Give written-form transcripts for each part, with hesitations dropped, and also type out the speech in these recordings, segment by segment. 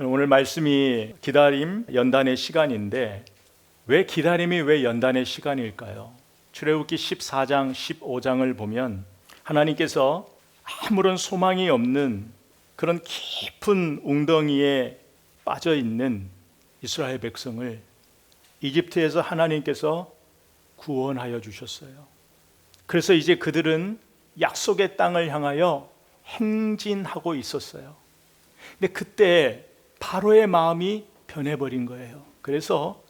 오늘 말씀이 기다림, 연단의 시간인데 왜 기다림이 왜 연단의 시간일까요? 출애굽기 14장, 15장을 보면 하나님께서 아무런 소망이 없는 그런 깊은 웅덩이에 빠져 있는 이스라엘 백성을 이집트에서 하나님께서 구원하여 주셨어요. 그래서 이제 그들은 약속의 땅을 향하여 행진하고 있었어요. 근데 그때 바로의 마음이 변해버린 거예요. 그래서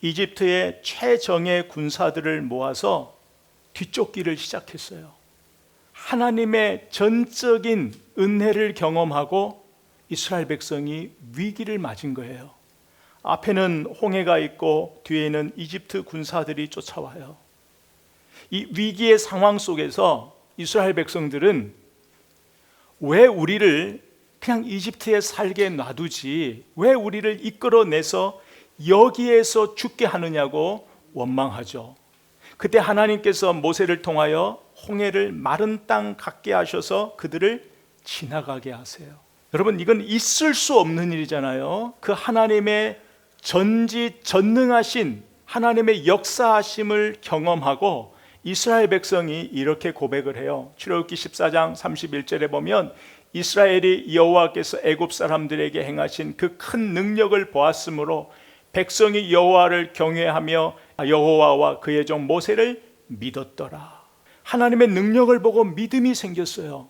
이집트의 최정예 군사들을 모아서 뒤쫓기를 시작했어요. 하나님의 전적인 은혜를 경험하고 이스라엘 백성이 위기를 맞은 거예요. 앞에는 홍해가 있고 뒤에는 이집트 군사들이 쫓아와요. 이 위기의 상황 속에서 이스라엘 백성들은 왜 우리를 그냥 이집트에 살게 놔두지 왜 우리를 이끌어내서 여기에서 죽게 하느냐고 원망하죠. 그때 하나님께서 모세를 통하여 홍해를 마른 땅 같게 하셔서 그들을 지나가게 하세요. 여러분, 이건 있을 수 없는 일이잖아요. 그 하나님의 전지전능하신 하나님의 역사하심을 경험하고 이스라엘 백성이 이렇게 고백을 해요. 출애굽기 14장 31절에 보면 이스라엘이 여호와께서 애굽 사람들에게 행하신 그 큰 능력을 보았으므로 백성이 여호와를 경외하며 여호와와 그의 종 모세를 믿었더라. 하나님의 능력을 보고 믿음이 생겼어요.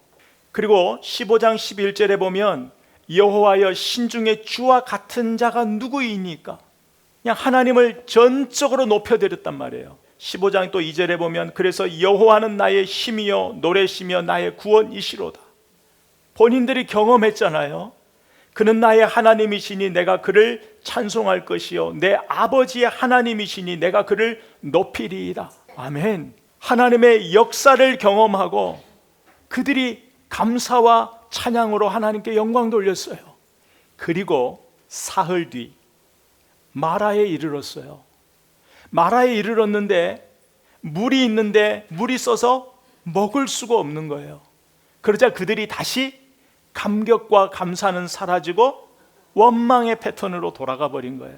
그리고 15장 11절에 보면 여호와여 신중의 주와 같은 자가 누구이니까 그냥 하나님을 전적으로 높여드렸단 말이에요. 15장 또 2절에 보면 그래서 여호와는 나의 힘이요 노래시며 나의 구원이시로다. 본인들이 경험했잖아요. 그는 나의 하나님이시니 내가 그를 찬송할 것이요 내 아버지의 하나님이시니 내가 그를 높이리이다. 아멘. 하나님의 역사를 경험하고 그들이 감사와 찬양으로 하나님께 영광 돌렸어요. 그리고 사흘 뒤 마라에 이르렀어요. 마라에 이르렀는데 물이 있는데 물이 써서 먹을 수가 없는 거예요. 그러자 그들이 다시 감격과 감사는 사라지고 원망의 패턴으로 돌아가 버린 거예요.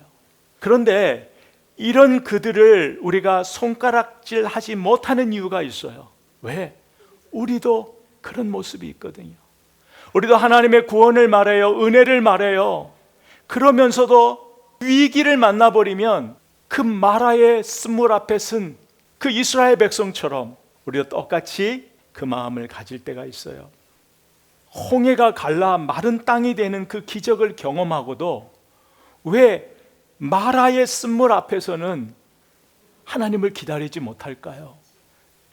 그런데 이런 그들을 우리가 손가락질하지 못하는 이유가 있어요. 왜? 우리도 그런 모습이 있거든요. 우리도 하나님의 구원을 말해요. 은혜를 말해요. 그러면서도 위기를 만나버리면 그 마라의 쓴물 앞에 쓴 그 이스라엘 백성처럼 우리도 똑같이 그 마음을 가질 때가 있어요. 홍해가 갈라 마른 땅이 되는 그 기적을 경험하고도 왜 마라의 쓴물 앞에서는 하나님을 기다리지 못할까요?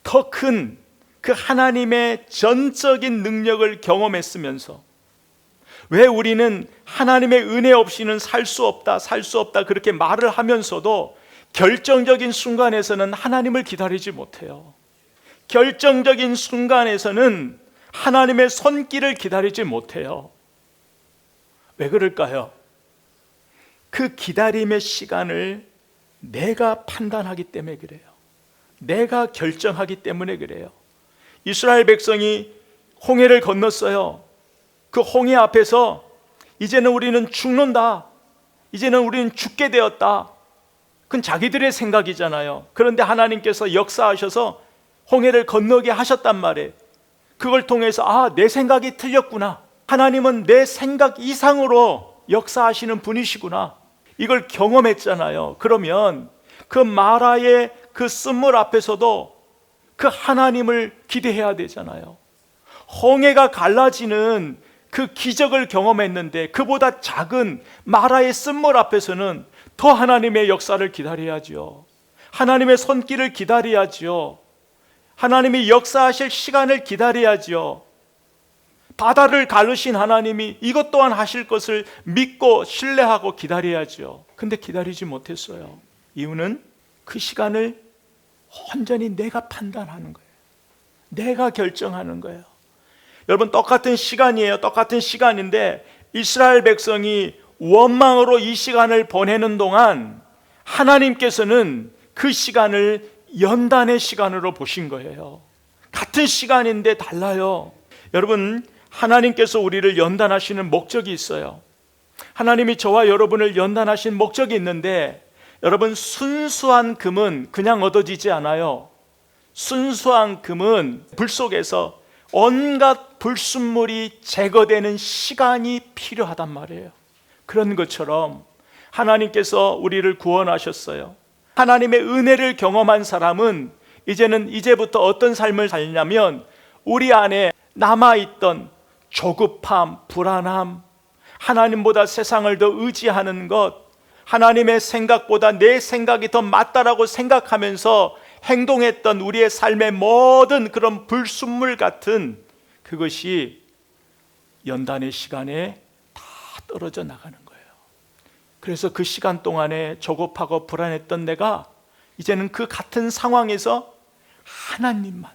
더 큰 그 하나님의 전적인 능력을 경험했으면서 왜 우리는 하나님의 은혜 없이는 살 수 없다 그렇게 말을 하면서도 결정적인 순간에서는 하나님을 기다리지 못해요. 결정적인 순간에서는 하나님의 손길을 기다리지 못해요. 왜 그럴까요? 그 기다림의 시간을 내가 판단하기 때문에 그래요. 내가 결정하기 때문에 그래요. 이스라엘 백성이 홍해를 건넜어요. 그 홍해 앞에서 이제는 우리는 죽는다. 이제는 우리는 죽게 되었다. 그건 자기들의 생각이잖아요. 그런데 하나님께서 역사하셔서 홍해를 건너게 하셨단 말이에요. 그걸 통해서 내 생각이 틀렸구나. 하나님은 내 생각 이상으로 역사하시는 분이시구나. 이걸 경험했잖아요. 그러면 그 마라의 그 쓴물 앞에서도 그 하나님을 기대해야 되잖아요. 홍해가 갈라지는 그 기적을 경험했는데 그보다 작은 마라의 쓴물 앞에서는 더 하나님의 역사를 기다려야죠. 하나님의 손길을 기다려야죠. 하나님이 역사하실 시간을 기다려야죠. 바다를 가르신 하나님이 이것 또한 하실 것을 믿고 신뢰하고 기다려야죠. 근데 기다리지 못했어요. 이유는 그 시간을 온전히 내가 판단하는 거예요. 내가 결정하는 거예요. 여러분, 똑같은 시간이에요. 똑같은 시간인데 이스라엘 백성이 원망으로 이 시간을 보내는 동안 하나님께서는 그 시간을 연단의 시간으로 보신 거예요. 같은 시간인데 달라요. 여러분, 하나님께서 우리를 연단하시는 목적이 있어요. 하나님이 저와 여러분을 연단하신 목적이 있는데, 여러분, 순수한 금은 그냥 얻어지지 않아요. 순수한 금은 불 속에서 온갖 불순물이 제거되는 시간이 필요하단 말이에요. 그런 것처럼 하나님께서 우리를 구원하셨어요. 하나님의 은혜를 경험한 사람은 이제부터 어떤 삶을 살냐면, 우리 안에 남아있던 조급함, 불안함, 하나님보다 세상을 더 의지하는 것, 하나님의 생각보다 내 생각이 더 맞다라고 생각하면서 행동했던 우리의 삶의 모든 그런 불순물 같은 그것이 연단의 시간에 다 떨어져 나가는 거예요. 그래서 그 시간 동안에 조급하고 불안했던 내가 이제는 그 같은 상황에서 하나님만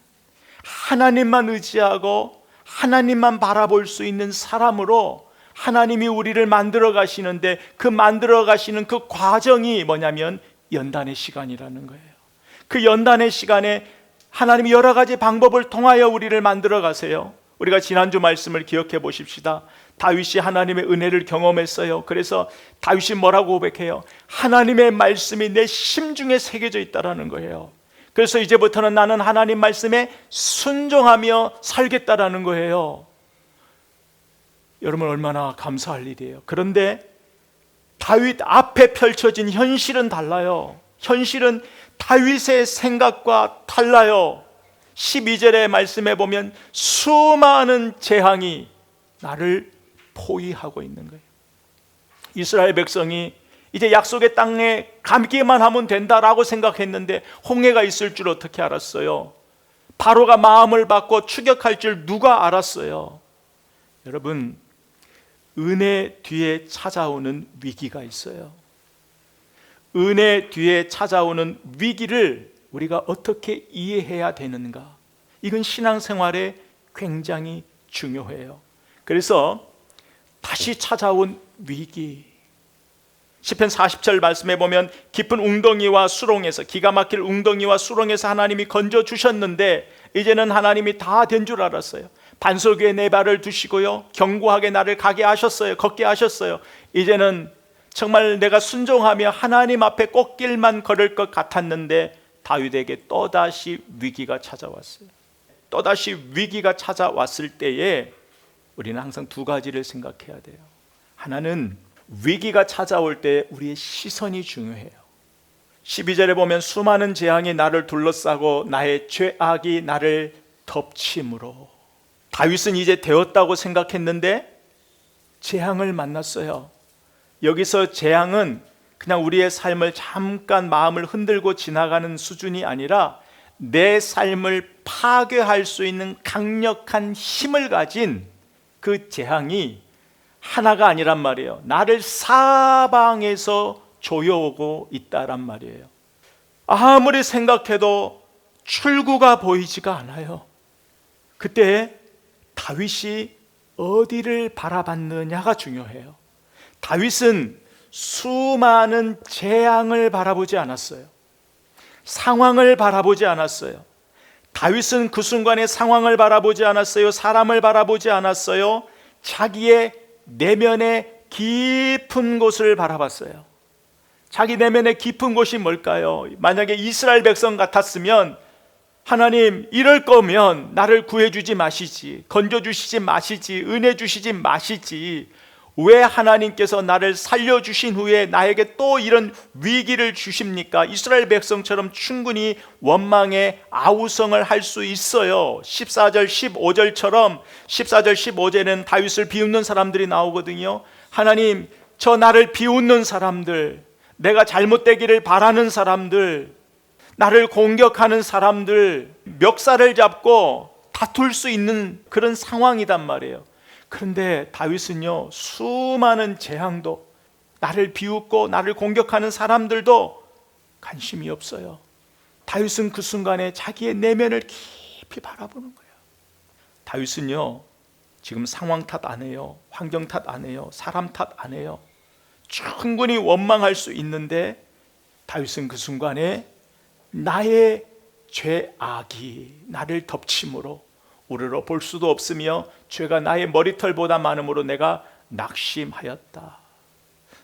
의지하고 하나님만 바라볼 수 있는 사람으로 하나님이 우리를 만들어 가시는데, 그 만들어 가시는 그 과정이 뭐냐면 연단의 시간이라는 거예요. 그 연단의 시간에 하나님이 여러 가지 방법을 통하여 우리를 만들어 가세요. 우리가 지난주 말씀을 기억해 보십시다. 다윗이 하나님의 은혜를 경험했어요. 그래서 다윗이 뭐라고 고백해요? 하나님의 말씀이 내 심중에 새겨져 있다라는 거예요. 그래서 이제부터는 나는 하나님 말씀에 순종하며 살겠다라는 거예요. 여러분, 얼마나 감사할 일이에요. 그런데 다윗 앞에 펼쳐진 현실은 달라요. 현실은 다윗의 생각과 달라요. 12절의 말씀에 보면 수많은 재앙이 나를 포위하고 있는 거예요. 이스라엘 백성이 이제 약속의 땅에 감기만 하면 된다라고 생각했는데 홍해가 있을 줄 어떻게 알았어요? 바로가 마음을 바꿔 추격할 줄 누가 알았어요? 여러분, 은혜 뒤에 찾아오는 위기가 있어요. 은혜 뒤에 찾아오는 위기를 우리가 어떻게 이해해야 되는가? 이건 신앙생활에 굉장히 중요해요. 그래서 다시 찾아온 위기, 시편 40절 말씀에 보면 깊은 웅덩이와 수렁에서, 기가 막힐 웅덩이와 수렁에서 하나님이 건져주셨는데 이제는 하나님이 다 된 줄 알았어요. 반석 위에 내 발을 두시고요, 견고하게 나를 가게 하셨어요. 걷게 하셨어요. 이제는 정말 내가 순종하며 하나님 앞에 꽃길만 걸을 것 같았는데 다윗에게 또다시 위기가 찾아왔어요. 또다시 위기가 찾아왔을 때에 우리는 항상 두 가지를 생각해야 돼요. 하나는 위기가 찾아올 때 우리의 시선이 중요해요. 12절에 보면 수많은 재앙이 나를 둘러싸고 나의 죄악이 나를 덮침으로. 다윗은 이제 되었다고 생각했는데 재앙을 만났어요. 여기서 재앙은 그냥 우리의 삶을 잠깐 마음을 흔들고 지나가는 수준이 아니라 내 삶을 파괴할 수 있는 강력한 힘을 가진 그 재앙이 하나가 아니란 말이에요. 나를 사방에서 조여오고 있다란 말이에요. 아무리 생각해도 출구가 보이지가 않아요. 그때 다윗이 어디를 바라봤느냐가 중요해요. 다윗은 수많은 재앙을 바라보지 않았어요. 상황을 바라보지 않았어요. 다윗은 그 순간의 상황을 바라보지 않았어요. 사람을 바라보지 않았어요. 자기의 내면의 깊은 곳을 바라봤어요. 자기 내면의 깊은 곳이 뭘까요? 만약에 이스라엘 백성 같았으면 하나님, 이럴 거면 나를 구해주지 마시지, 건져주시지 마시지, 은혜 주시지 마시지, 왜 하나님께서 나를 살려주신 후에 나에게 또 이런 위기를 주십니까? 이스라엘 백성처럼 충분히 원망의 아우성을 할 수 있어요. 14절 15절처럼 14절 15절에는 다윗을 비웃는 사람들이 나오거든요. 하나님, 저 나를 비웃는 사람들, 내가 잘못되기를 바라는 사람들, 나를 공격하는 사람들, 멱살을 잡고 다툴 수 있는 그런 상황이단 말이에요. 그런데 다윗은요, 수많은 재앙도, 나를 비웃고 나를 공격하는 사람들도 관심이 없어요. 다윗은 그 순간에 자기의 내면을 깊이 바라보는 거예요. 다윗은요, 지금 상황 탓 안 해요. 환경 탓 안 해요. 사람 탓 안 해요. 충분히 원망할 수 있는데 다윗은 그 순간에 나의 죄악이 나를 덮침으로 우러러 볼 수도 없으며 죄가 나의 머리털보다 많음으로 내가 낙심하였다.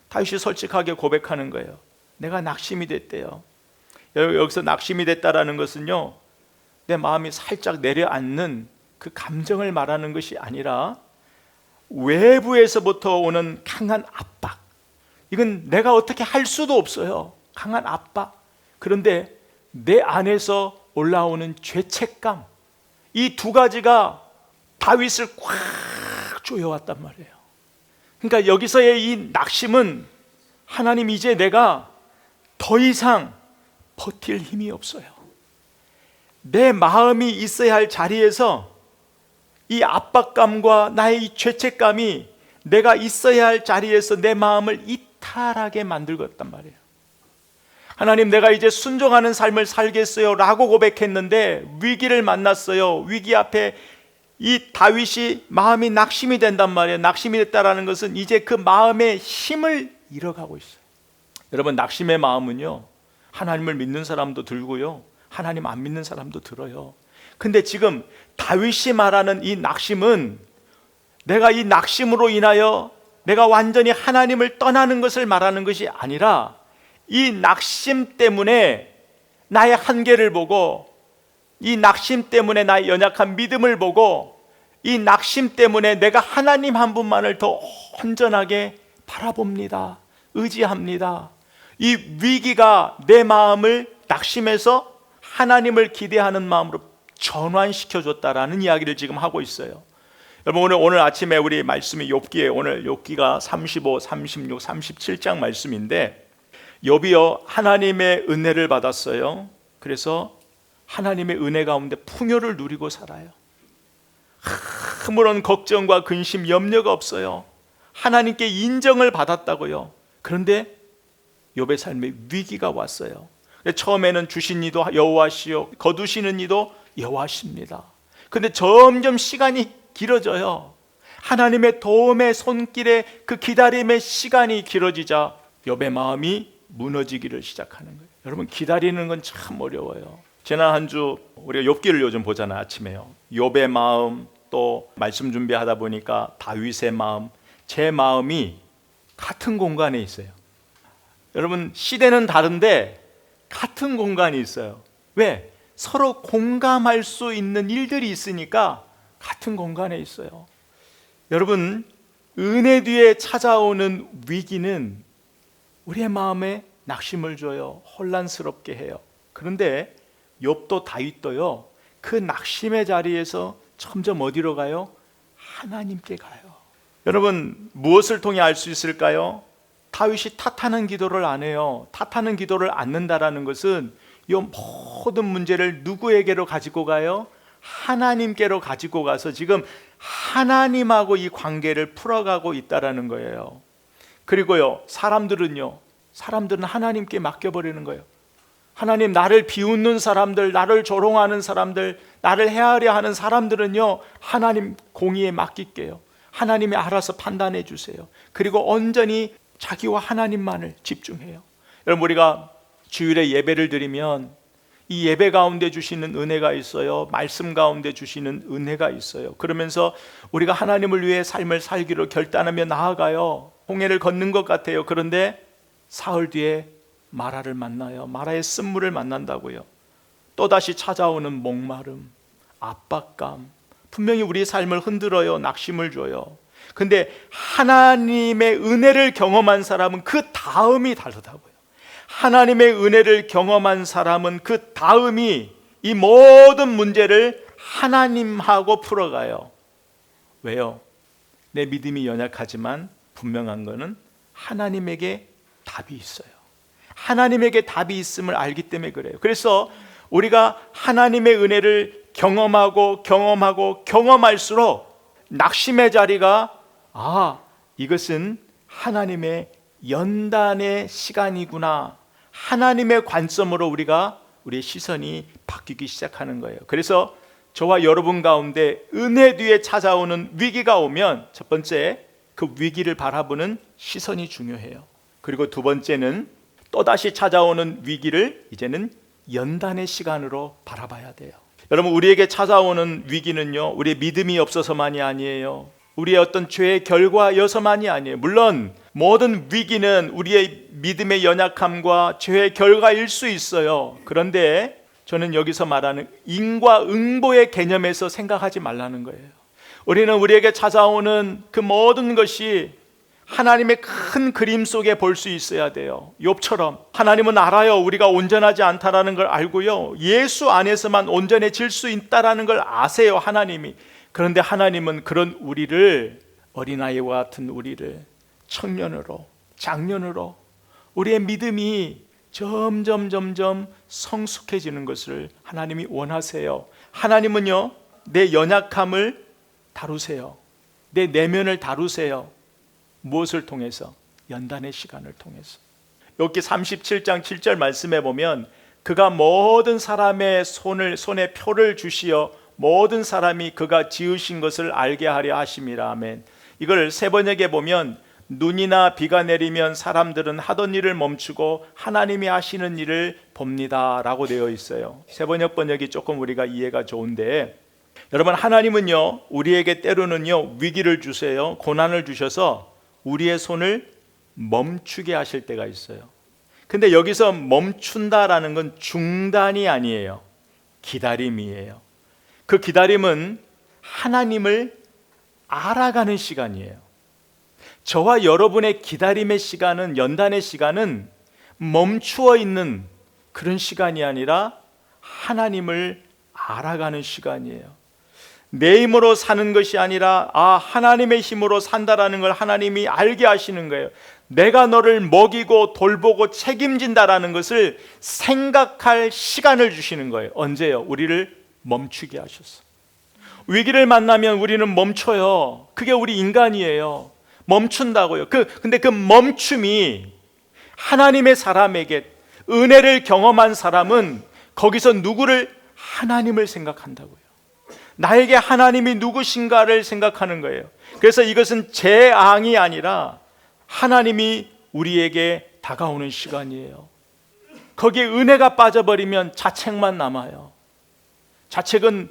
다윗이 솔직하게 고백하는 거예요. 내가 낙심이 됐대요. 여기서 낙심이 됐다라는 것은요, 내 마음이 살짝 내려앉는 그 감정을 말하는 것이 아니라 외부에서부터 오는 강한 압박, 이건 내가 어떻게 할 수도 없어요. 강한 압박. 그런데 내 안에서 올라오는 죄책감, 이 두 가지가 다윗을 꽉 조여왔단 말이에요. 그러니까 여기서의 이 낙심은, 하나님 이제 내가 더 이상 버틸 힘이 없어요. 내 마음이 있어야 할 자리에서 이 압박감과 나의 이 죄책감이 내가 있어야 할 자리에서 내 마음을 이탈하게 만들고 있단 말이에요. 하나님, 내가 이제 순종하는 삶을 살겠어요 라고 고백했는데 위기를 만났어요. 위기 앞에 이 다윗이 마음이 낙심이 된단 말이에요. 낙심이 됐다라는 것은 이제 그 마음의 힘을 잃어가고 있어요. 여러분, 낙심의 마음은요, 하나님을 믿는 사람도 들고요, 하나님 안 믿는 사람도 들어요. 근데 지금 다윗이 말하는 이 낙심은 내가 이 낙심으로 인하여 내가 완전히 하나님을 떠나는 것을 말하는 것이 아니라, 이 낙심 때문에 나의 한계를 보고, 이 낙심 때문에 나의 연약한 믿음을 보고, 이 낙심 때문에 내가 하나님 한 분만을 더 온전하게 바라봅니다. 의지합니다. 이 위기가 내 마음을 낙심해서 하나님을 기대하는 마음으로 전환시켜줬다라는 이야기를 지금 하고 있어요. 여러분, 오늘 아침에 우리 말씀이 욥기에, 오늘 욥기가 35, 36, 37장 말씀인데, 욥이요 하나님의 은혜를 받았어요. 그래서 하나님의 은혜 가운데 풍요를 누리고 살아요. 아무런 걱정과 근심, 염려가 없어요. 하나님께 인정을 받았다고요. 그런데 욥의 삶에 위기가 왔어요. 처음에는 주신 이도 여호와시요 거두시는 이도 여호와십니다. 그런데 점점 시간이 길어져요. 하나님의 도움의 손길에 그 기다림의 시간이 길어지자 욥의 마음이 무너지기를 시작하는 거예요. 여러분, 기다리는 건 참 어려워요. 지난 한 주 우리가 욥기를 요즘 보잖아요. 아침에요. 욥의 마음, 또 말씀 준비하다 보니까 다윗의 마음, 제 마음이 같은 공간에 있어요. 여러분, 시대는 다른데 같은 공간이 있어요. 왜? 서로 공감할 수 있는 일들이 있으니까 같은 공간에 있어요. 여러분, 은혜 뒤에 찾아오는 위기는 우리의 마음에 낙심을 줘요. 혼란스럽게 해요. 그런데 욥도 다윗도요, 그 낙심의 자리에서 점점 어디로 가요? 하나님께 가요. 여러분, 무엇을 통해 알 수 있을까요? 다윗이 탓하는 기도를 안 해요. 탓하는 기도를 않는다라는 것은 이 모든 문제를 누구에게로 가지고 가요? 하나님께로 가지고 가서 지금 하나님하고 이 관계를 풀어가고 있다라는 거예요. 그리고요, 사람들은 하나님께 맡겨버리는 거예요. 하나님, 나를 비웃는 사람들, 나를 조롱하는 사람들, 나를 헤아려 하는 사람들은요, 하나님 공의에 맡길게요. 하나님이 알아서 판단해 주세요. 그리고 온전히 자기와 하나님만을 집중해요. 여러분, 우리가 주일에 예배를 드리면 이 예배 가운데 주시는 은혜가 있어요. 말씀 가운데 주시는 은혜가 있어요. 그러면서 우리가 하나님을 위해 삶을 살기로 결단하며 나아가요. 홍해를 걷는 것 같아요. 그런데 사흘 뒤에 마라를 만나요. 마라의 쓴물을 만난다고요. 또다시 찾아오는 목마름, 압박감, 분명히 우리의 삶을 흔들어요. 낙심을 줘요. 근데 하나님의 은혜를 경험한 사람은 그 다음이 다르다고요. 하나님의 은혜를 경험한 사람은 그 다음이 이 모든 문제를 하나님하고 풀어가요. 왜요? 내 믿음이 연약하지만 분명한 것은 하나님에게 답이 있어요. 하나님에게 답이 있음을 알기 때문에 그래요. 그래서 우리가 하나님의 은혜를 경험할수록 낙심의 자리가, 이것은 하나님의 연단의 시간이구나, 하나님의 관점으로 우리의 시선이 바뀌기 시작하는 거예요. 그래서 저와 여러분 가운데 은혜 뒤에 찾아오는 위기가 오면, 첫 번째, 그 위기를 바라보는 시선이 중요해요. 그리고 두 번째는 또다시 찾아오는 위기를 이제는 연단의 시간으로 바라봐야 돼요. 여러분, 우리에게 찾아오는 위기는요, 우리의 믿음이 없어서만이 아니에요. 우리의 어떤 죄의 결과여서만이 아니에요. 물론 모든 위기는 우리의 믿음의 연약함과 죄의 결과일 수 있어요. 그런데 저는 여기서 말하는 인과응보의 개념에서 생각하지 말라는 거예요. 우리는 우리에게 찾아오는 그 모든 것이 하나님의 큰 그림 속에 볼 수 있어야 돼요. 욥처럼 하나님은 알아요. 우리가 온전하지 않다라는 걸 알고요. 예수 안에서만 온전해질 수 있다라는 걸 아세요, 하나님이. 그런데 하나님은 그런 우리를, 어린아이와 같은 우리를 청년으로, 장년으로 우리의 믿음이 점점 성숙해지는 것을 하나님이 원하세요. 하나님은요, 내 연약함을 다루세요. 내 내면을 다루세요. 무엇을 통해서? 연단의 시간을 통해서. 욥기 37장 7절 말씀에 보면 그가 모든 사람의 손에 표를 주시어 모든 사람이 그가 지으신 것을 알게 하려 하심이라. 아멘. 이걸 새 번역에 보면 눈이나 비가 내리면 사람들은 하던 일을 멈추고 하나님이 하시는 일을 봅니다 라고 되어 있어요. 새 번역이 조금 우리가 이해가 좋은데, 여러분, 하나님은요 우리에게 때로는요 위기를 주세요. 고난을 주셔서 우리의 손을 멈추게 하실 때가 있어요. 근데 여기서 멈춘다라는 건 중단이 아니에요. 기다림이에요. 그 기다림은 하나님을 알아가는 시간이에요. 저와 여러분의 기다림의 시간은, 연단의 시간은 멈추어 있는 그런 시간이 아니라 하나님을 알아가는 시간이에요. 내 힘으로 사는 것이 아니라 하나님의 힘으로 산다라는 걸 하나님이 알게 하시는 거예요. 내가 너를 먹이고 돌보고 책임진다라는 것을 생각할 시간을 주시는 거예요. 언제요? 우리를 멈추게 하셔서. 위기를 만나면 우리는 멈춰요. 그게 우리 인간이에요. 멈춘다고요. 근데 그 멈춤이 하나님의 사람에게, 은혜를 경험한 사람은 거기서 누구를? 하나님을 생각한다고요. 나에게 하나님이 누구신가를 생각하는 거예요. 그래서 이것은 재앙이 아니라 하나님이 우리에게 다가오는 시간이에요. 거기에 은혜가 빠져버리면 자책만 남아요. 자책은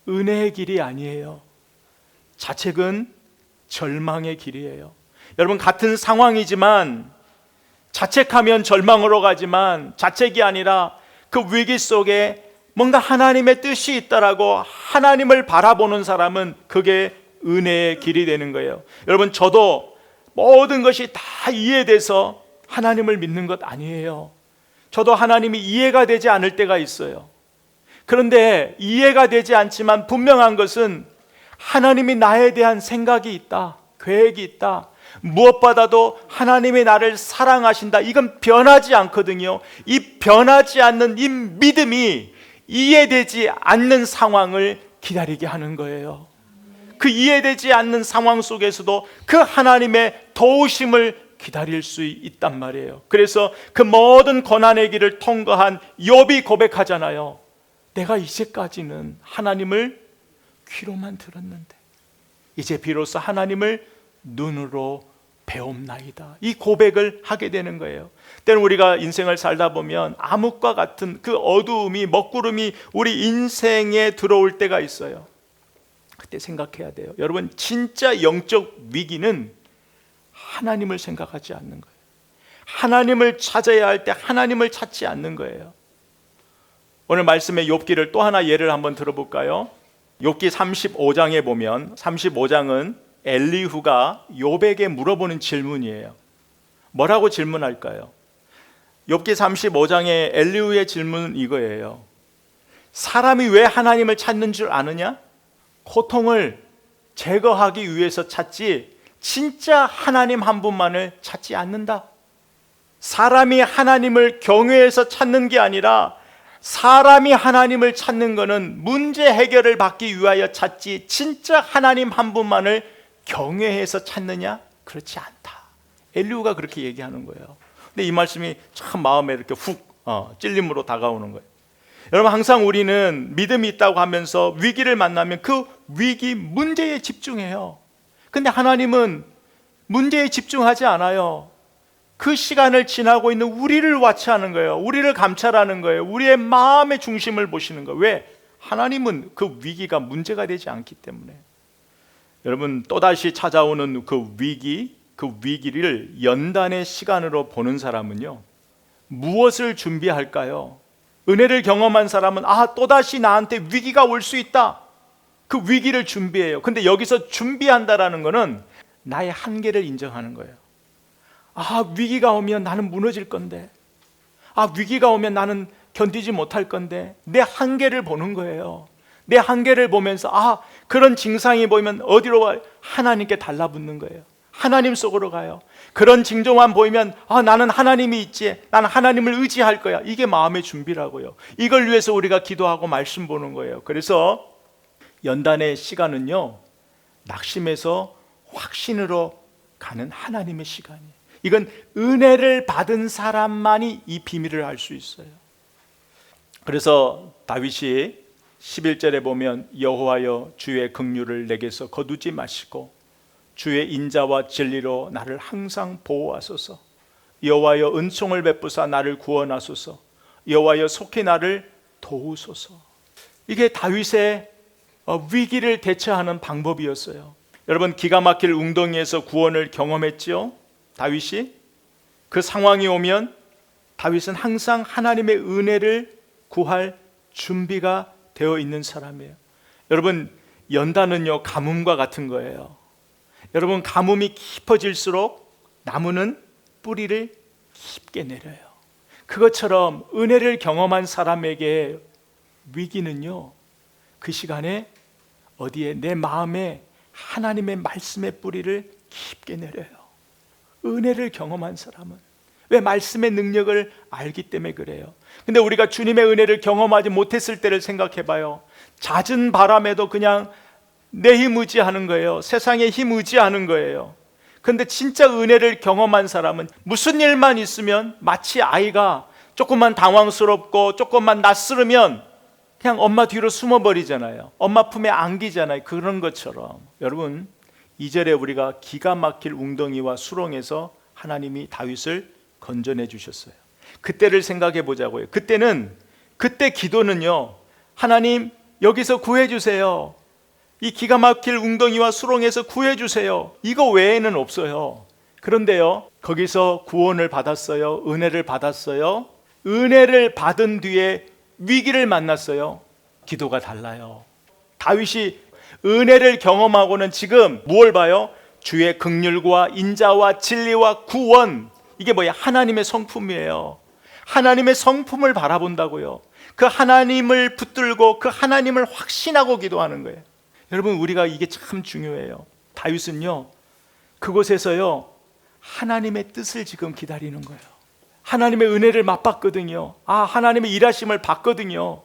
은혜의 길이 아니에요. 자책은 절망의 길이에요. 여러분, 같은 상황이지만 자책하면 절망으로 가지만 자책이 아니라 그 위기 속에 뭔가 하나님의 뜻이 있다라고 하나님을 바라보는 사람은 그게 은혜의 길이 되는 거예요. 여러분, 저도 모든 것이 다 이해돼서 하나님을 믿는 것 아니에요. 저도 하나님이 이해가 되지 않을 때가 있어요. 그런데 이해가 되지 않지만 분명한 것은 하나님이 나에 대한 생각이 있다, 계획이 있다. 무엇보다도 하나님이 나를 사랑하신다. 이건 변하지 않거든요. 이 변하지 않는 이 믿음이 이해되지 않는 상황을 기다리게 하는 거예요. 그 이해되지 않는 상황 속에서도 그 하나님의 도우심을 기다릴 수 있단 말이에요. 그래서 그 모든 고난의 길을 통과한 욥이 고백하잖아요. 내가 이제까지는 하나님을 귀로만 들었는데 이제 비로소 하나님을 눈으로 배움나이다. 이 고백을 하게 되는 거예요. 때는 우리가 인생을 살다 보면 암흑과 같은 그 어두움이, 먹구름이 우리 인생에 들어올 때가 있어요. 그때 생각해야 돼요. 여러분, 진짜 영적 위기는 하나님을 생각하지 않는 거예요. 하나님을 찾아야 할 때 하나님을 찾지 않는 거예요. 오늘 말씀의 욥기를 또 하나 예를 한번 들어볼까요? 욥기 35장에 보면, 35장은 엘리후가 욥에게 물어보는 질문이에요. 뭐라고 질문할까요? 욥기 35장의 엘리후의 질문은 이거예요. 사람이 왜 하나님을 찾는 줄 아느냐? 고통을 제거하기 위해서 찾지 진짜 하나님 한 분만을 찾지 않는다. 사람이 하나님을 경외해서 찾는 게 아니라 사람이 하나님을 찾는 것은 문제 해결을 받기 위하여 찾지 진짜 하나님 한 분만을 경외해서 찾느냐? 그렇지 않다. 엘리후가 그렇게 얘기하는 거예요. 근데 이 말씀이 참 마음에 이렇게 훅 찔림으로 다가오는 거예요. 여러분, 항상 우리는 믿음이 있다고 하면서 위기를 만나면 그 위기, 문제에 집중해요. 근데 하나님은 문제에 집중하지 않아요. 그 시간을 지나고 있는 우리를 와치하는 거예요. 우리를 감찰하는 거예요. 우리의 마음의 중심을 보시는 거예요. 왜? 하나님은 그 위기가 문제가 되지 않기 때문에. 여러분, 또다시 찾아오는 그 위기를 연단의 시간으로 보는 사람은요, 무엇을 준비할까요? 은혜를 경험한 사람은 또다시 나한테 위기가 올 수 있다, 그 위기를 준비해요. 근데 여기서 준비한다라는 것은 나의 한계를 인정하는 거예요. 위기가 오면 나는 무너질 건데, 위기가 오면 나는 견디지 못할 건데, 내 한계를 보는 거예요. 내 한계를 보면서 그런 증상이 보이면 어디로 가요? 하나님께 달라붙는 거예요. 하나님 속으로 가요. 그런 징조만 보이면 나는 하나님이 있지, 나는 하나님을 의지할 거야. 이게 마음의 준비라고요. 이걸 위해서 우리가 기도하고 말씀 보는 거예요. 그래서 연단의 시간은요, 낙심에서 확신으로 가는 하나님의 시간이에요. 이건 은혜를 받은 사람만이 이 비밀을 알 수 있어요. 그래서 다윗이 11절에 보면 여호와여 주의 긍휼을 내게서 거두지 마시고 주의 인자와 진리로 나를 항상 보호하소서. 여호와여 은총을 베푸사 나를 구원하소서. 여호와여 속히 나를 도우소서. 이게 다윗의 위기를 대처하는 방법이었어요. 여러분, 기가 막힐 웅덩이에서 구원을 경험했지요. 다윗이 그 상황이 오면 다윗은 항상 하나님의 은혜를 구할 준비가 되어 있는 사람이에요. 여러분, 연단은요, 가뭄과 같은 거예요. 여러분, 가뭄이 깊어질수록 나무는 뿌리를 깊게 내려요. 그것처럼 은혜를 경험한 사람에게 위기는요, 그 시간에 어디에? 내 마음에 하나님의 말씀의 뿌리를 깊게 내려요. 은혜를 경험한 사람은. 왜? 말씀의 능력을 알기 때문에 그래요. 근데 우리가 주님의 은혜를 경험하지 못했을 때를 생각해 봐요. 잦은 바람에도 그냥 내 힘 의지하는 거예요. 세상의 힘 의지하는 거예요. 근데 진짜 은혜를 경험한 사람은 무슨 일만 있으면 마치 아이가 조금만 당황스럽고 조금만 낯설으면 그냥 엄마 뒤로 숨어버리잖아요. 엄마 품에 안기잖아요. 그런 것처럼 여러분, 2절에 우리가 기가 막힐 웅덩이와 수렁에서 하나님이 다윗을 건져내 주셨어요. 그때를 생각해 보자고요. 그때 기도는요, 하나님 여기서 구해주세요. 이 기가 막힐 웅덩이와 수렁에서 구해주세요. 이거 외에는 없어요. 그런데요, 거기서 구원을 받았어요. 은혜를 받았어요. 은혜를 받은 뒤에 위기를 만났어요. 기도가 달라요. 다윗이 은혜를 경험하고는 지금 무엇을 봐요? 주의 긍휼과 인자와 진리와 구원. 이게 뭐야? 하나님의 성품이에요. 하나님의 성품을 바라본다고요. 그 하나님을 붙들고 그 하나님을 확신하고 기도하는 거예요. 여러분, 우리가 이게 참 중요해요. 다윗은요, 그곳에서요, 하나님의 뜻을 지금 기다리는 거예요. 하나님의 은혜를 맛봤거든요. 하나님의 일하심을 봤거든요.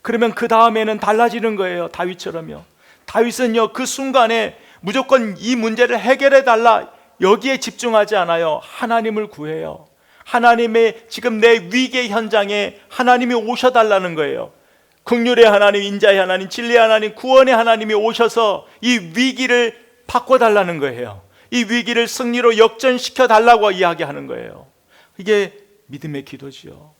그러면 그 다음에는 달라지는 거예요. 다윗처럼요. 다윗은요, 그 순간에 무조건 이 문제를 해결해 달라, 여기에 집중하지 않아요. 하나님을 구해요. 하나님의 지금 내 위기의 현장에 하나님이 오셔달라는 거예요. 긍휼의 하나님, 인자의 하나님, 진리의 하나님, 구원의 하나님이 오셔서 이 위기를 바꿔달라는 거예요. 이 위기를 승리로 역전시켜 달라고 이야기하는 거예요. 이게 믿음의 기도지요.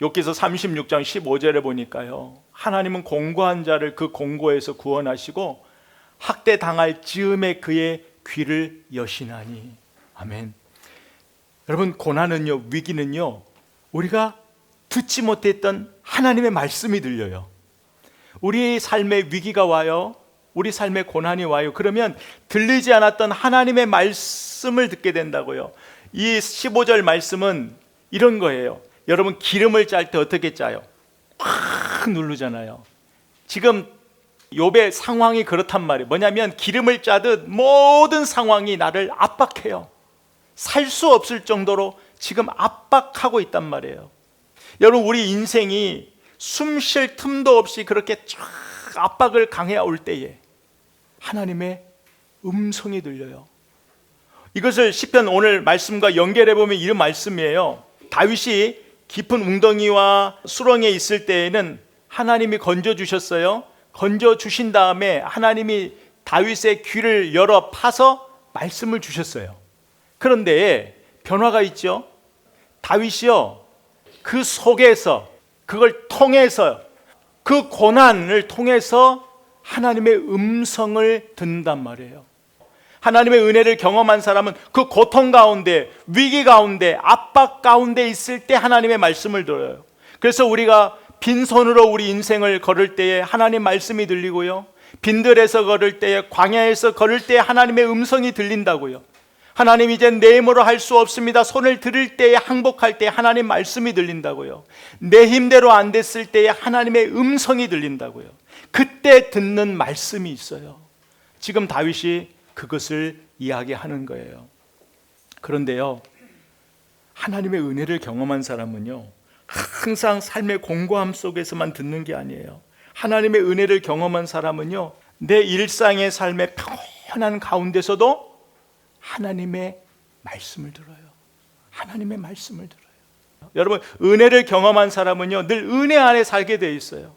욥기서 36장 15절에 보니까요, 하나님은 공고한 자를 그 공고에서 구원하시고 학대 당할 즈음에 그의 귀를 여시나니. 아멘. 여러분, 고난은요, 위기는요, 우리가 듣지 못했던 하나님의 말씀이 들려요. 우리 삶에 위기가 와요. 우리 삶에 고난이 와요. 그러면 들리지 않았던 하나님의 말씀을 듣게 된다고요. 이 15절 말씀은 이런 거예요. 여러분, 기름을 짤 때 어떻게 짜요? 꽉 누르잖아요. 지금 욥의 상황이 그렇단 말이에요. 뭐냐면 기름을 짜듯 모든 상황이 나를 압박해요. 살 수 없을 정도로 지금 압박하고 있단 말이에요. 여러분, 우리 인생이 숨 쉴 틈도 없이 그렇게 쫙 압박을 강해올 때에 하나님의 음성이 들려요. 이것을 시편 오늘 말씀과 연결해 보면 이런 말씀이에요. 다윗이 깊은 웅덩이와 수렁에 있을 때에는 하나님이 건져주셨어요. 건져주신 다음에 하나님이 다윗의 귀를 열어 파서 말씀을 주셨어요. 그런데 변화가 있죠. 다윗이요, 그 속에서, 그걸 통해서, 그 고난을 통해서 하나님의 음성을 듣는단 말이에요. 하나님의 은혜를 경험한 사람은 그 고통 가운데, 위기 가운데, 압박 가운데 있을 때 하나님의 말씀을 들어요. 그래서 우리가 빈손으로 우리 인생을 걸을 때에 하나님 말씀이 들리고요, 빈들에서 걸을 때에, 광야에서 걸을 때에 하나님의 음성이 들린다고요. 하나님 이제 내 힘으로 할 수 없습니다. 손을 들을 때에, 항복할 때에 하나님 말씀이 들린다고요. 내 힘대로 안 됐을 때에 하나님의 음성이 들린다고요. 그때 듣는 말씀이 있어요. 지금 다윗이 그것을 이야기하는 거예요. 그런데요, 하나님의 은혜를 경험한 사람은요, 항상 삶의 공고함 속에서만 듣는 게 아니에요. 하나님의 은혜를 경험한 사람은요, 내 일상의 삶의 평온한 가운데서도 하나님의 말씀을 들어요. 하나님의 말씀을 들어요. 여러분, 은혜를 경험한 사람은요, 늘 은혜 안에 살게 되어 있어요.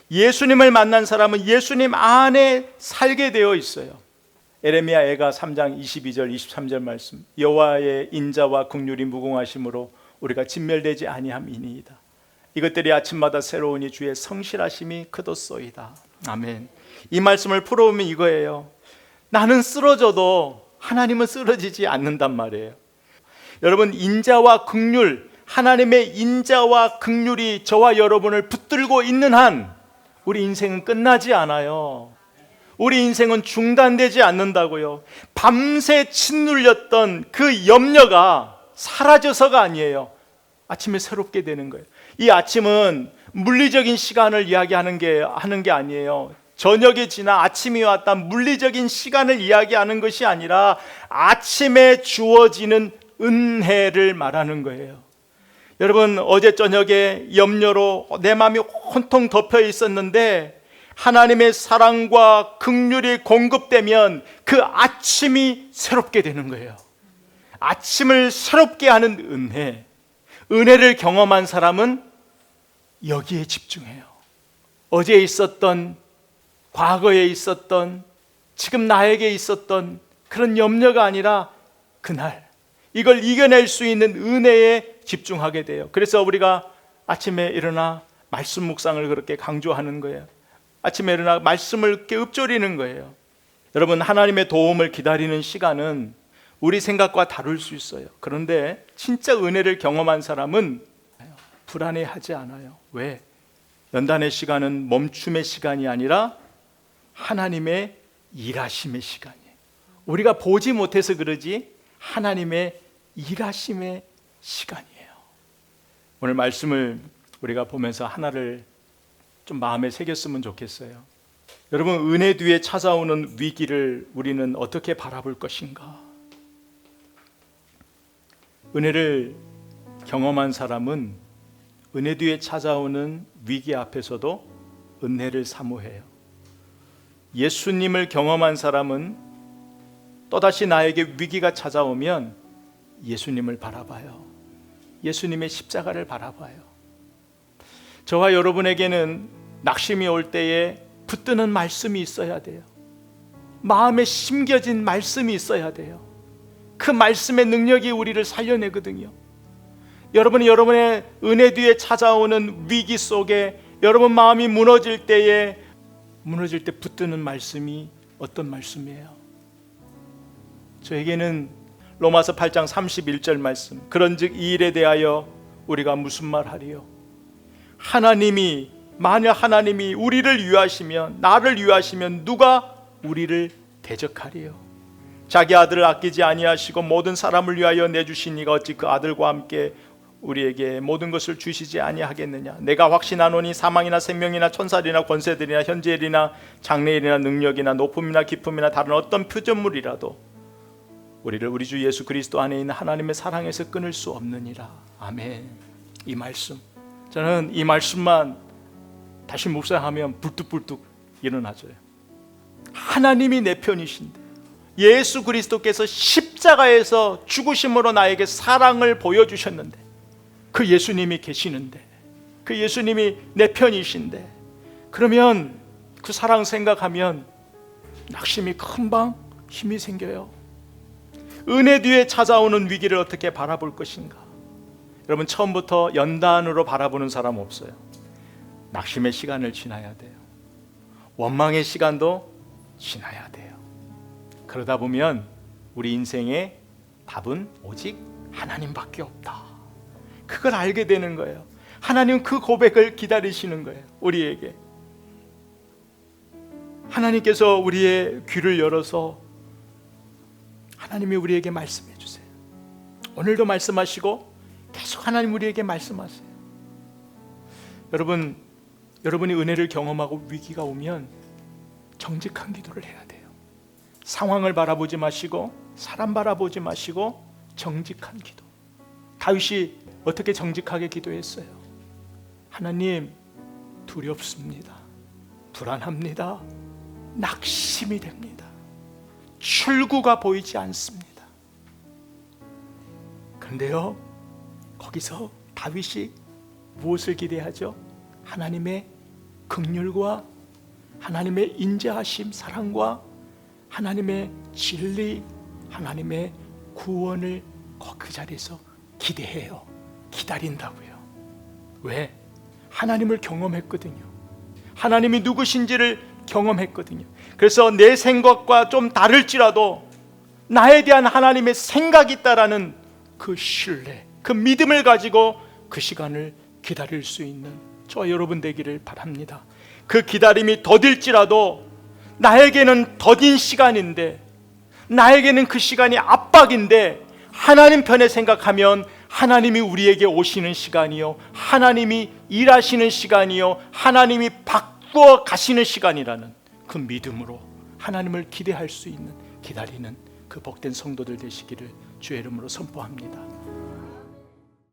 예수님을 만난 사람은 예수님 안에 살게 되어 있어요. 에레미야 애가 3장 22절 23절 말씀, 여호와의 인자와 긍휼이 무궁하심으로 우리가 진멸되지 아니함이니이다. 이것들이 아침마다 새로우니 주의 성실하심이 크도소이다. 아멘. 이 말씀을 풀어보면 이거예요. 나는 쓰러져도 하나님은 쓰러지지 않는단 말이에요. 여러분, 인자와 긍휼, 하나님의 인자와 긍휼이 저와 여러분을 붙들고 있는 한 우리 인생은 끝나지 않아요. 우리 인생은 중단되지 않는다고요. 밤새 짓눌렸던 그 염려가 사라져서가 아니에요. 아침에 새롭게 되는 거예요. 이 아침은 물리적인 시간을 이야기하는 게 아니에요. 저녁이 지나 아침이 왔다, 물리적인 시간을 이야기하는 것이 아니라 아침에 주어지는 은혜를 말하는 거예요. 여러분, 어제 저녁에 염려로 내 마음이 온통 덮여 있었는데 하나님의 사랑과 긍휼이 공급되면 그 아침이 새롭게 되는 거예요. 아침을 새롭게 하는 은혜, 은혜를 경험한 사람은 여기에 집중해요. 어제 있었던, 과거에 있었던, 지금 나에게 있었던 그런 염려가 아니라 그날 이걸 이겨낼 수 있는 은혜에 집중하게 돼요. 그래서 우리가 아침에 일어나 말씀 묵상을 그렇게 강조하는 거예요. 아침에 일어나 말씀을 이렇게 읊조리는 거예요. 여러분, 하나님의 도움을 기다리는 시간은 우리 생각과 다를 수 있어요. 그런데 진짜 은혜를 경험한 사람은 불안해하지 않아요. 왜? 연단의 시간은 멈춤의 시간이 아니라 하나님의 일하심의 시간이에요. 우리가 보지 못해서 그러지 하나님의 일하심의 시간이에요. 오늘 말씀을 우리가 보면서 하나를 좀 마음에 새겼으면 좋겠어요. 여러분, 은혜 뒤에 찾아오는 위기를 우리는 어떻게 바라볼 것인가? 은혜를 경험한 사람은 은혜 뒤에 찾아오는 위기 앞에서도 은혜를 사모해요. 예수님을 경험한 사람은 또다시 나에게 위기가 찾아오면 예수님을 바라봐요. 예수님의 십자가를 바라봐요. 저와 여러분에게는 낙심이 올 때에 붙드는 말씀이 있어야 돼요. 마음에 심겨진 말씀이 있어야 돼요. 그 말씀의 능력이 우리를 살려내거든요. 여러분이 여러분의 은혜 뒤에 찾아오는 위기 속에 여러분 마음이 무너질 때 붙드는 말씀이 어떤 말씀이에요? 저에게는 로마서 8장 31절 말씀, 그런즉 이 일에 대하여 우리가 무슨 말하리요? 만약 하나님이 우리를 위하시면, 나를 위하시면 누가 우리를 대적하리요? 자기 아들을 아끼지 아니하시고 모든 사람을 위하여 내주신 이가 어찌 그 아들과 함께 우리에게 모든 것을 주시지 아니하겠느냐? 내가 확신하노니 사망이나 생명이나 천사들이나 권세들이나 현재일이나 장래일이나 능력이나 높음이나 깊음이나 다른 어떤 표전물이라도 우리를 우리 주 예수 그리스도 안에 있는 하나님의 사랑에서 끊을 수 없느니라. 아멘. 이 말씀, 저는 이 말씀만 다시 묵상하면 불뚝불뚝 일어나져요. 하나님이 내 편이신데, 예수 그리스도께서 십자가에서 죽으심으로 나에게 사랑을 보여주셨는데, 그 예수님이 계시는데, 그 예수님이 내 편이신데, 그러면 그 사랑 생각하면 낙심이 금방 힘이 생겨요. 은혜 뒤에 찾아오는 위기를 어떻게 바라볼 것인가? 여러분, 처음부터 연단으로 바라보는 사람 없어요. 낙심의 시간을 지나야 돼요. 원망의 시간도 지나야 돼요. 그러다 보면 우리 인생의 답은 오직 하나님밖에 없다. 그걸 알게 되는 거예요. 하나님은 그 고백을 기다리시는 거예요. 우리에게. 하나님께서 우리의 귀를 열어서 하나님이 우리에게 말씀해 주세요. 오늘도 말씀하시고 계속 하나님 우리에게 말씀하세요. 여러분이 은혜를 경험하고 위기가 오면 정직한 기도를 해야 돼요. 상황을 바라보지 마시고 사람 바라보지 마시고 정직한 기도. 다윗이 어떻게 정직하게 기도했어요? 하나님, 두렵습니다. 불안합니다. 낙심이 됩니다. 출구가 보이지 않습니다. 그런데요, 거기서 다윗이 무엇을 기대하죠? 하나님의 긍휼과 하나님의 인자하심, 사랑과 하나님의 진리, 하나님의 구원을 그 자리에서 기대해요. 기다린다고요. 왜? 하나님을 경험했거든요. 하나님이 누구신지를 경험했거든요. 그래서 내 생각과 좀 다를지라도 나에 대한 하나님의 생각이 있다라는 그 신뢰, 그 믿음을 가지고 그 시간을 기다릴 수 있는 저와 여러분 되기를 바랍니다. 그 기다림이 더딜지라도 나에게는 더딘 시간인데, 나에게는 그 시간이 압박인데, 하나님 편에 생각하면 하나님이 우리에게 오시는 시간이요, 하나님이 일하시는 시간이요, 하나님이 바꾸어 가시는 시간이라는 그 믿음으로 하나님을 기대할 수 있는, 기다리는 그 복된 성도들 되시기를 주의 이름으로 선포합니다.